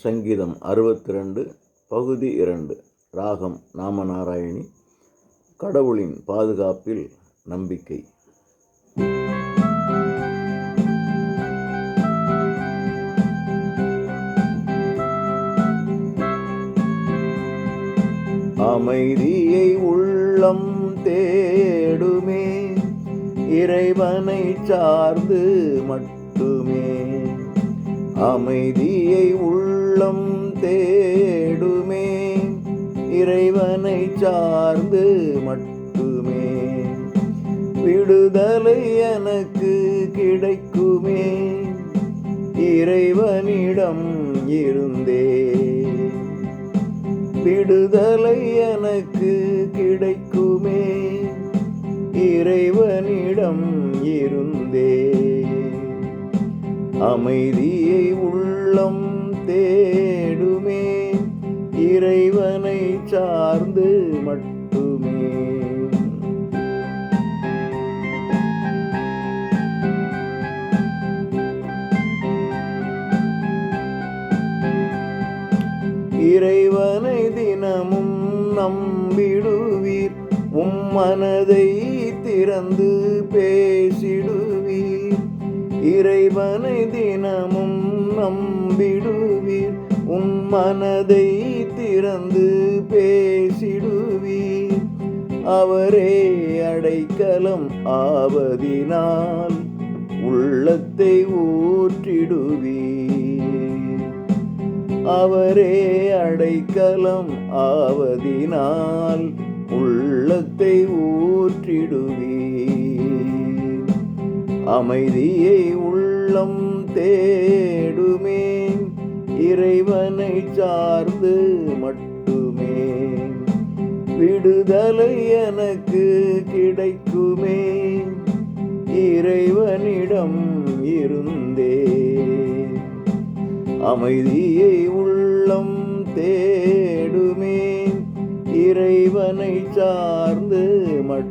சங்கீதம் 62 பகுதி 2. ராகம் நாமநாராயணி. கடவுளின் பாதுகாப்பில் நம்பிக்கை. அமைதியை உள்ளம் தேடுமே, இறைவனை சார்ந்து மட்டுமே. அமைதியை உள்ளம் தேடுமே, இறைவனை சார்ந்து மட்டுமே. விடுதலை எனக்கு கிடைக்குமே, இறைவனிடம் இருந்தே. விடுதலை எனக்கு கிடைக்குமே, இறைவனிடம் இருந்தே. அமைதியை உள்ளம் தேடுமே, இறைவனை சார்ந்து மட்டுமே. இறைவனை தினமும் நம்பிடுவீர், மனதை திறந்து பேசிடுவீர். இறைவனை தினமும் நம்பிடுவீர், மனதை திறந்து பேசிடுவீர். அவரே அடைக்கலம் ஆவதினால் உள்ளத்தை ஊற்றிடுவீர். அவரே அடைக்கலம் ஆவதினால் உள்ளத்தை ஊற்றிடுவீர். அமைதியை உள்ளம் தேடுமே, இறைவனை சார்ந்து மட்டுமே. விடுதலை எனக்கு கிடைக்குமே, இறைவனிடம் இருந்தே. அமைதியை உள்ளம் தேடுமே, இறைவனை சார்ந்து மட்டுமே.